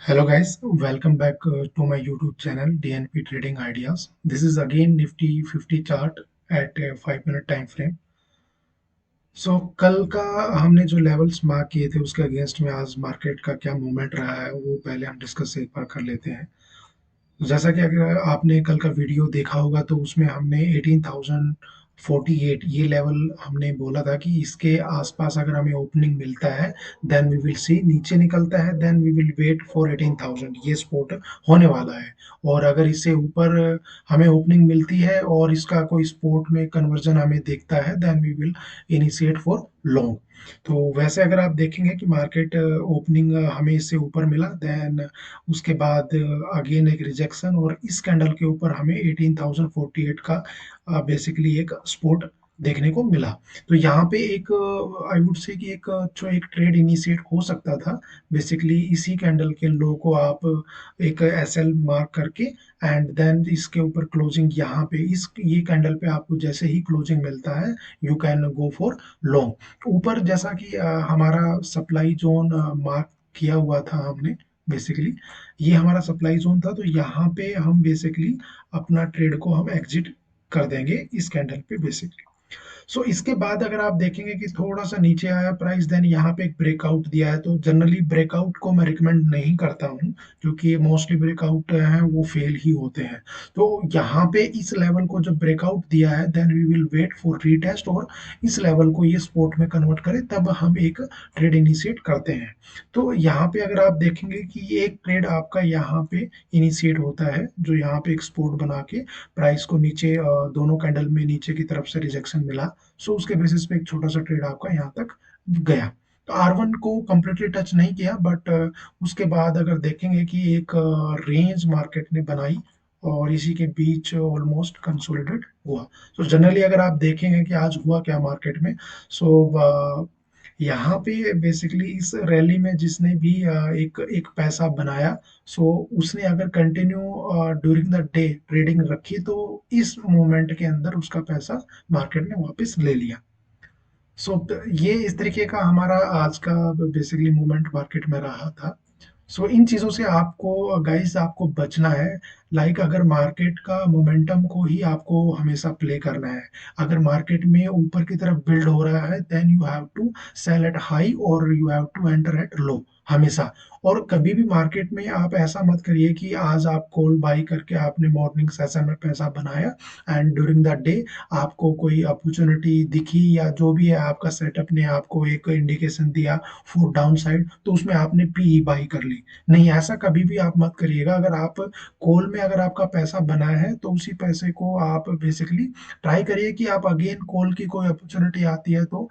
Hello guys, welcome back to my YouTube channel DNP Trading Ideas. This is again Nifty 50 chart at a 5 minute time frame. कल का हमने जो levels mark किए थे उसके against में आज मार्केट का क्या मूवमेंट रहा है वो पहले हम डिस्कस एक बार कर लेते हैं। जैसा कि अगर आपने कल का वीडियो देखा होगा तो उसमें हमने 18,048 ये लेवल हमने बोला था कि इसके आसपास अगर हमें ओपनिंग मिलता है देन वी विल सी, नीचे निकलता है then we will wait for 18,000, ये सपोर्ट होने वाला है। और अगर इससे ऊपर हमें ओपनिंग मिलती है और इसका कोई सपोर्ट में कन्वर्जन हमें देखता है then we will initiate for long. तो वैसे अगर आप देखेंगे कि मार्केट ओपनिंग हमें इससे ऊपर मिला देन उसके बाद अगेन एक रिजेक्शन और इस कैंडल के ऊपर हमें 18,048 का बेसिकली एक सपोर्ट देखने को मिला। तो यहाँ पे एक आई वुड से कि एक जो एक ट्रेड इनिशिएट हो सकता था, बेसिकली इसी कैंडल के लो को आप एक एसएल मार्क करके एंड देन इसके ऊपर क्लोजिंग यहाँ पे इस ये कैंडल पे आपको जैसे ही क्लोजिंग मिलता है you can go for long. ऊपर जैसा कि हमारा सप्लाई जोन मार्क किया हुआ था हमने, बेसिकली ये हमारा सप्लाई जोन था, तो यहाँ पे हम बेसिकली अपना ट्रेड को हम एग्जिट कर देंगे इस कैंडल पे बेसिकली। इसके बाद अगर आप देखेंगे कि थोड़ा सा नीचे आया प्राइस देन यहाँ पे एक ब्रेकआउट दिया है, तो जनरली ब्रेकआउट को मैं रिकमेंड नहीं करता हूँ क्योंकि मोस्टली ब्रेकआउट हैं वो फेल ही होते हैं। तो यहाँ पे इस लेवल को जब ब्रेकआउट दिया है then we will wait for retest और इस लेवल को ये सपोर्ट में कन्वर्ट करे तब हम एक ट्रेड इनिशिएट करते हैं। तो यहाँ पे अगर आप देखेंगे कि ये एक ट्रेड आपका यहाँ पे इनिशिएट होता है जो यहाँ पे एक सपोर्ट बना के प्राइस को नीचे दोनों कैंडल में नीचे की तरफ से रिजेक्शन मिला। उसके बेसिस पे एक छोटा सा ट्रेड आपका यहाँ तक गया। तो R1 को कंप्लीटली टच नहीं किया बट उसके बाद अगर देखेंगे कि एक रेंज मार्केट ने बनाई और इसी के बीच ऑलमोस्ट कंसोलिडेट हुआ। जनरली अगर आप देखेंगे कि आज हुआ क्या मार्केट में, यहाँ पे बेसिकली इस रैली में जिसने भी एक एक पैसा बनाया उसने अगर continue during the day trading रखी तो इस मोमेंट के अंदर उसका पैसा मार्केट ने वापस ले लिया। ये इस तरीके का हमारा आज का बेसिकली मूवमेंट मार्केट में रहा था। इन चीज़ों से आपको गाइस आपको बचना है। अगर मार्केट का मोमेंटम को ही आपको हमेशा प्ले करना है। अगर मार्केट में ऊपर की तरफ बिल्ड हो रहा है then you have to sell at high और you have to enter at low हमेशा। और कभी भी मार्केट में आप ऐसा मत करिए कि आज आप कॉल बाई करके आपने मॉर्निंग सेशन में पैसा बनाया एंड ड्यूरिंग द डे आपको कोई अपॉर्चुनिटी दिखी या जो भी है आपका सेटअप ने आपको एक इंडिकेशन दिया फॉर डाउन साइड तो उसमें आपने पी बाई कर ली। नहीं, ऐसा कभी भी आप मत करिएगा। अगर आप कॉल में अगर आपका पैसा बना है तो उसी पैसे को आप बेसिकली ट्राई करिए कि आप अगेन कॉल की कोई अपॉर्चुनिटी आती है तो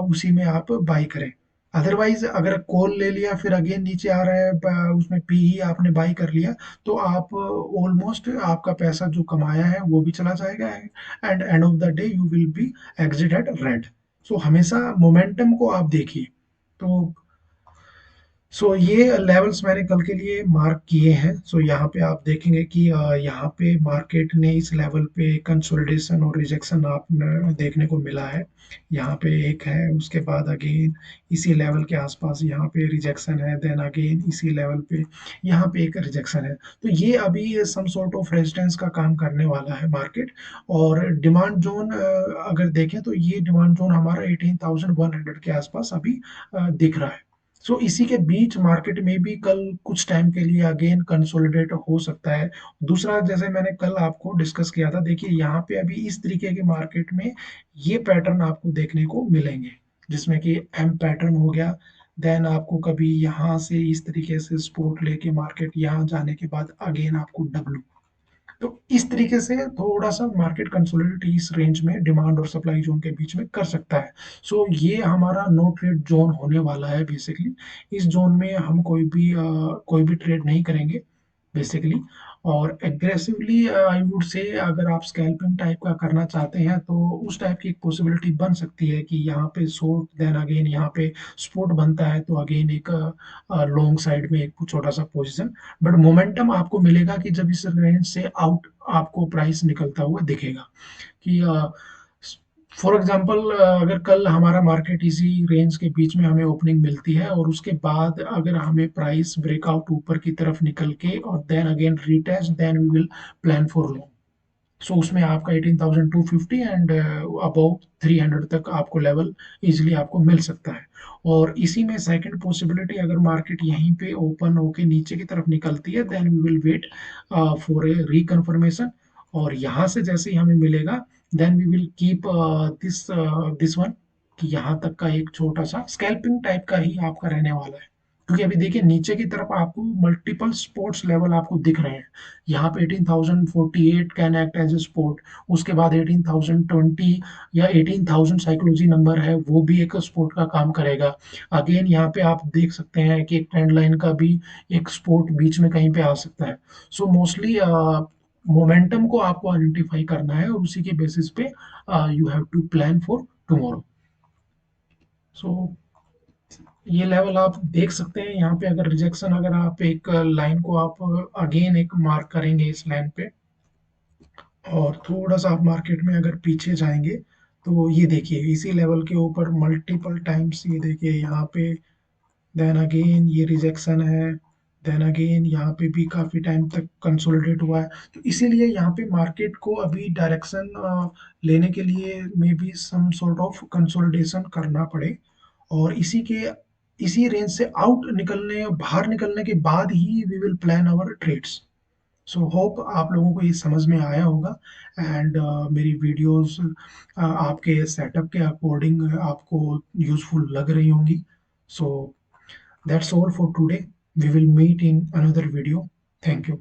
उसी में आप बाई करें। अदरवाइज अगर कॉल ले लिया फिर अगेन नीचे आ रहा है उसमें पी ही आपने बाई कर लिया तो आप ऑलमोस्ट आपका पैसा जो कमाया है वो भी चला जाएगा and end of the day you will be exit at red. हमेशा मोमेंटम को आप देखिए। तो ये लेवल्स मैंने कल के लिए मार्क किए हैं। यहाँ पे आप देखेंगे कि यहाँ पे मार्केट ने इस लेवल पे कंसोलिडेशन और रिजेक्शन आप देखने को मिला है। यहाँ पे एक है, उसके बाद अगेन इसी लेवल के आसपास यहाँ पे रिजेक्शन है, देन अगेन इसी लेवल पे यहाँ पे एक रिजेक्शन है। तो ये अभी सम सॉर्ट ऑफ रेजिस्टेंस का काम करने वाला है मार्केट। और डिमांड जोन अगर देखें तो ये डिमांड जोन हमारा 18,100 के आसपास अभी दिख रहा है। इसी के बीच मार्केट में भी कल कुछ टाइम के लिए अगेन कंसोलिडेट हो सकता है। दूसरा, जैसे मैंने कल आपको डिस्कस किया था, देखिए यहाँ पे अभी इस तरीके के मार्केट में ये पैटर्न आपको देखने को मिलेंगे जिसमें कि एम पैटर्न हो गया, देन आपको कभी यहाँ से इस तरीके से सपोर्ट लेके मार्केट यहाँ जाने के बाद अगेन आपको डब्ल्यू। तो इस तरीके से थोड़ा सा मार्केट कंसोलिडेट इस रेंज में डिमांड और सप्लाई जोन के बीच में कर सकता है। ये हमारा नो ट्रेड जोन होने वाला है बेसिकली। इस जोन में हम कोई भी ट्रेड नहीं करेंगे बेसिकली। और एग्रेसिवली आई वुड से अगर आप स्कैल्पिंग टाइप का करना चाहते हैं तो उस टाइप की एक पॉसिबिलिटी बन सकती है कि यहाँ पे शॉर्ट देन अगेन यहाँ पे सपोर्ट बनता है तो अगेन एक लॉन्ग साइड में एक छोटा सा पोजीशन। बट मोमेंटम आपको मिलेगा कि जब इस रेंज से आउट आपको प्राइस निकलता हुआ दिखेगा कि फॉर एग्जांपल अगर कल हमारा मार्केट इसी रेंज के बीच में हमें ओपनिंग मिलती है और उसके बाद अगर हमें प्राइस ब्रेकआउट ऊपर की तरफ निकल के और then again retest, then we will plan for long. So उसमें आपका 18,250 एंड अबव 300 तक आपको लेवल इजीली आपको मिल सकता है। और इसी में सेकंड पॉसिबिलिटी, अगर मार्केट यहीं पे ओपन होके नीचे की तरफ निकलती है, then we will wait for a reconfirmation. और यहाँ से जैसे ही हमें मिलेगा, then we will keep this one, कि यहाँ तक का एक छोटा सा स्कैल्पिंग टाइप का ही आपका रहने वाला है। क्योंकि अभी देखिए नीचे की तरफ आपको मल्टीपल स्पोर्ट्स लेवल आपको दिख रहे हैं। यहाँ पे 18,048 can act as a support, उसके बाद 18,020 या 18,000 साइकोलॉजी नंबर है, वो भी एक सपोर्ट का काम करेगा। अगेन यहाँ पे आप देख सकते हैं कि एक ट्रेंड लाइन का भी एक सपोर्ट बीच में कहीं पे आ सकता है। सो मोस्टली मोमेंटम को आपको आइडेंटिफाई करना है और उसी के बेसिस पे you have to plan for tomorrow. So ये लेवल आप देख सकते हैं यहाँ पे। अगर रिजेक्शन, अगर आप एक लाइन को आप अगेन एक मार्क करेंगे इस लाइन पे, और थोड़ा सा आप मार्केट में अगर पीछे जाएंगे, तो ये देखिए इसी लेवल के ऊपर मल्टीपल टाइम्स, ये देखिए यहाँ पे, देन अगेन ये रिजेक्शन है, देन अगेन यहाँ पे भी काफी टाइम तक कंसोलिडेट हुआ है। तो इसीलिए यहाँ पे मार्केट को अभी डायरेक्शन लेने के लिए maybe some sort of consolidation करना पड़े। और इसी रेंज से आउट निकलने, बाहर निकलने के बाद ही we will plan our trades. So hope आप लोगों को ये समझ में आया होगा। एंड मेरी वीडियोस आपके सेटअप के अकॉर्डिंग आपको यूजफुल लग रही होंगी। So that's all for today. We will meet in another video. Thank you.